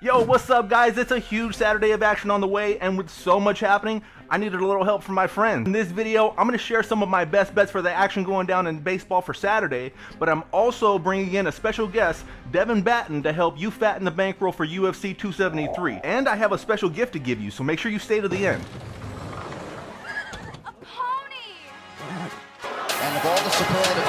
Yo, what's up guys? It's a huge Saturday of action on the way, and with so much happening, I needed a little help from my friends. In this video, I'm going to share some of my best bets for the action going down in baseball for Saturday, but I'm also bringing in a special guest, Devan Batten, to help you fatten the bankroll for UFC 273. And I have a special gift to give you, so make sure you stay to the end. A pony! And of all the superlative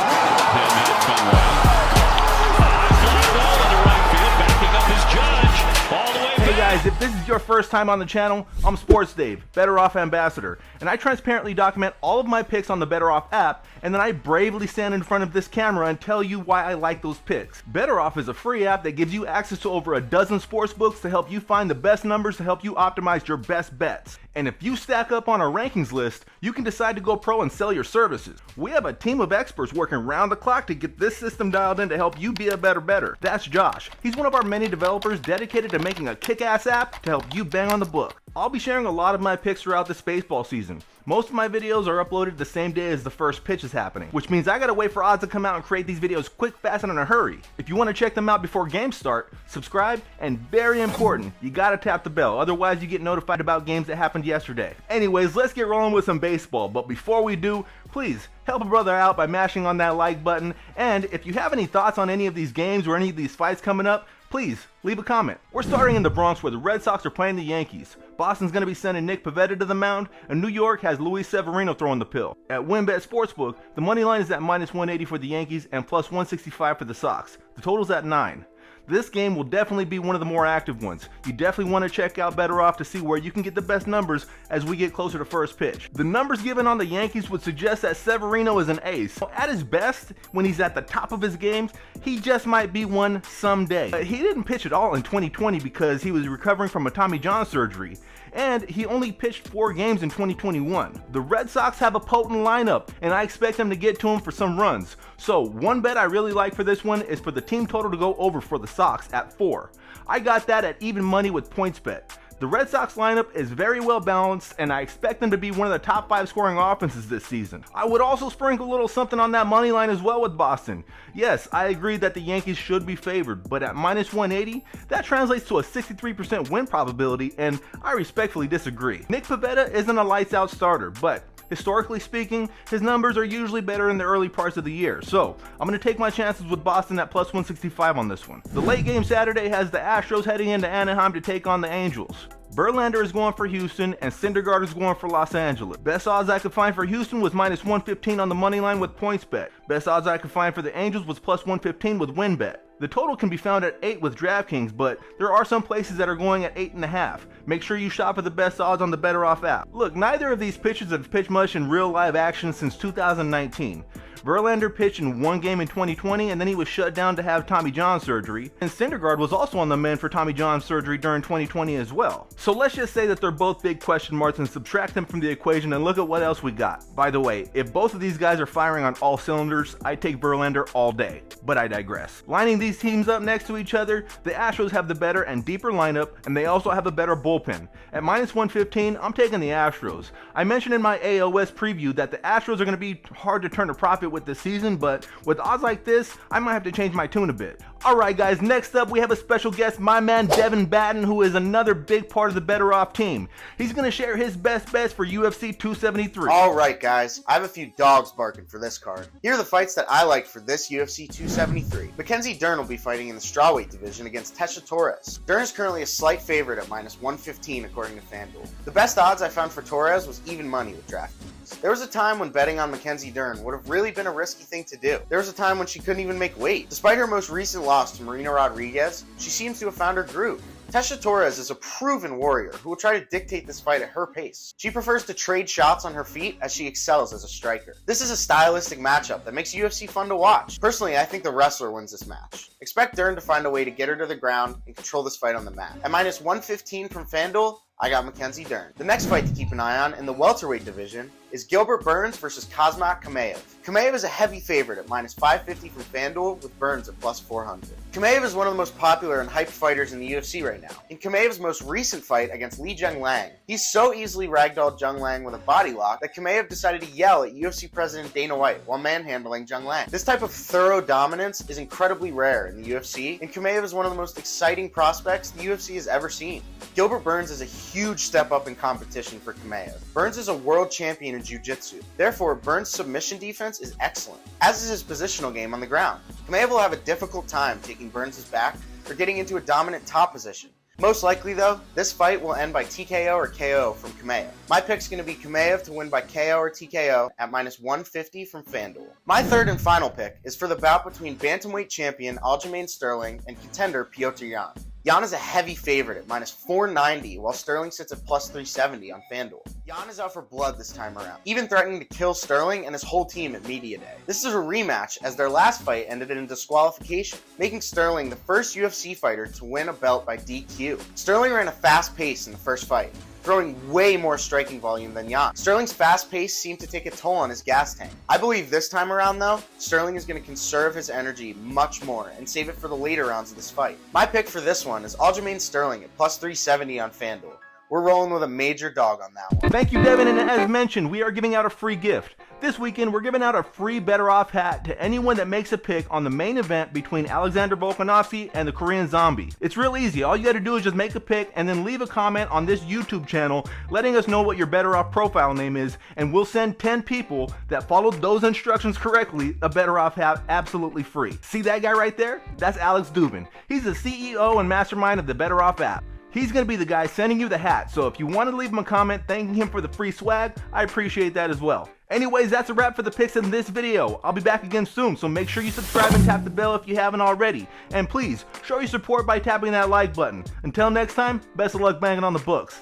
Hey guys, if this is your first time on the channel, I'm Sports Dave, BettorOff ambassador, and I transparently document all of my picks on the BettorOff app, and then I bravely stand in front of this camera and tell you why I like those picks. BettorOff is a free app that gives you access to over a dozen sports books to help you find the best numbers to help you optimize your best bets. And if you stack up on our rankings list, you can decide to go pro and sell your services. We have a team of experts working round the clock to get this system dialed in to help you be a better bettor. That's Josh. He's one of our many developers dedicated to making a kick-ass app to help you bang on the book. I'll be sharing a lot of my picks throughout this baseball season. Most of my videos are uploaded the same day as the first pitch is happening, which means I gotta wait for odds to come out and create these videos quick, fast, and in a hurry. If you want to check them out before games start, subscribe, and very important, you gotta tap the bell, otherwise you get notified about games that happened yesterday. Anyways, let's get rolling with some baseball, but before we do, please help a brother out by mashing on that like button, and if you have any thoughts on any of these games or any of these fights coming up, please leave a comment. We're starting in the Bronx where the Red Sox are playing the Yankees. Boston's going to be sending Nick Pivetta to the mound, and New York has Luis Severino throwing the pill. At WynnBet Sportsbook, the money line is at minus 180 for the Yankees and plus 165 for the Sox. The total's at 9. This game will definitely be one of the more active ones. You definitely want to check out BettorOff to see where you can get the best numbers as we get closer to first pitch. The numbers given on the Yankees would suggest that Severino is an ace. At his best, when he's at the top of his games, he just might be one someday. He didn't pitch at all in 2020 because he was recovering from a Tommy John surgery, and he only pitched 4 games in 2021. The Red Sox have a potent lineup, and I expect them to get to him for some runs. So one bet I really like for this one is for the team total to go over for the Sox at 4. I got that at even money with PointsBet. The Red Sox lineup is very well balanced, and I expect them to be one of the top 5 scoring offenses this season. I would also sprinkle a little something on that money line as well with Boston. Yes, I agree that the Yankees should be favored, but at minus 180, that translates to a 63% win probability, and I respectfully disagree. Nick Pivetta isn't a lights out starter, but historically speaking, his numbers are usually better in the early parts of the year, so I'm going to take my chances with Boston at plus 165 on this one. The late game Saturday has the Astros heading into Anaheim to take on the Angels. Verlander is going for Houston, and Syndergaard is going for Los Angeles. Best odds I could find for Houston was minus 115 on the money line with PointsBet. Best odds I could find for the Angels was plus 115 with WynnBet. The total can be found at 8 with DraftKings, but there are some places that are going at 8.5. Make sure you shop for the best odds on the BettorOff app. Look, neither of these pitchers have pitched much in real live action since 2019. Verlander pitched in 1 game in 2020, and then he was shut down to have Tommy John surgery. And Syndergaard was also on the mend for Tommy John surgery during 2020 as well. So let's just say that they're both big question marks and subtract them from the equation and look at what else we got. By the way, if both of these guys are firing on all cylinders, I'd take Verlander all day. But I digress. Lining these teams up next to each other, the Astros have the better and deeper lineup, and they also have a better bullpen. At minus 115, I'm taking the Astros. I mentioned in my AOS preview that the Astros are going to be hard to turn a profit with this season, but with odds like this, I might have to change my tune a bit. Alright guys, next up we have a special guest, my man Devan Batten, who is another big part of the BettorOff team. He's going to share his best bets for UFC 273. Alright guys, I have a few dogs barking for this card. Here are the fights that I liked for this UFC 273. Mackenzie Dern will be fighting in the strawweight division against Tecia Torres. Dern is currently a slight favorite at minus 115 according to FanDuel. The best odds I found for Torres was even money with DraftKings. There was a time when betting on Mackenzie Dern would have really been a risky thing to do. There was a time when she couldn't even make weight. Despite her most recent loss to Marina Rodriguez, she seems to have found her groove. Tecia Torres is a proven warrior who will try to dictate this fight at her pace. She prefers to trade shots on her feet as she excels as a striker. This is a stylistic matchup that makes UFC fun to watch. Personally, I think the wrestler wins this match. Expect Dern to find a way to get her to the ground and control this fight on the mat. At minus 115 from FanDuel, I got Mackenzie Dern. The next fight to keep an eye on in the welterweight division is Gilbert Burns versus Khamzat Chimaev. Chimaev is a heavy favorite at minus 550 from FanDuel with Burns at plus 400. Chimaev is one of the most popular and hyped fighters in the UFC right now. In Chimaev's most recent fight against Li Jingliang, he's so easily ragdolled Jingliang with a body lock that Chimaev decided to yell at UFC President Dana White while manhandling Jingliang. This type of thorough dominance is incredibly rare in the UFC, and Chimaev is one of the most exciting prospects the UFC has ever seen. Gilbert Burns is a huge step up in competition for Chimaev. Burns is a world champion in jiu-jitsu. Therefore, Burns' submission defense is excellent, as is his positional game on the ground. Chimaev will have a difficult time taking Burns' back or getting into a dominant top position. Most likely though, this fight will end by TKO or KO from Chimaev. My pick's going to be Chimaev to win by KO or TKO at minus 150 from FanDuel. My third and final pick is for the bout between bantamweight champion Aljamain Sterling and contender Petr Yan. Yan is a heavy favorite at minus 490, while Sterling sits at plus 370 on FanDuel. Yan is out for blood this time around, even threatening to kill Sterling and his whole team at Media Day. This is a rematch, as their last fight ended in disqualification, making Sterling the first UFC fighter to win a belt by DQ. Sterling ran a fast pace in the first fight, throwing way more striking volume than Yan. Sterling's fast pace seemed to take a toll on his gas tank. I believe this time around though, Sterling is going to conserve his energy much more and save it for the later rounds of this fight. My pick for this one is Aljamain Sterling at plus 370 on FanDuel. We're rolling with a major dog on that one. Thank you, Devin, and as mentioned, we are giving out a free gift. This weekend, we're giving out a free BettorOff hat to anyone that makes a pick on the main event between Alexander Volkanovski and the Korean Zombie. It's real easy. All you gotta do is just make a pick and then leave a comment on this YouTube channel letting us know what your BettorOff profile name is, and we'll send 10 people that followed those instructions correctly a BettorOff hat absolutely free. See that guy right there? That's Alex Dubin. He's the CEO and mastermind of the BettorOff app. He's going to be the guy sending you the hat, so if you want to leave him a comment thanking him for the free swag, I appreciate that as well. Anyways, that's a wrap for the picks in this video. I'll be back again soon, so make sure you subscribe and tap the bell if you haven't already. And please, show your support by tapping that like button. Until next time, best of luck banging on the books.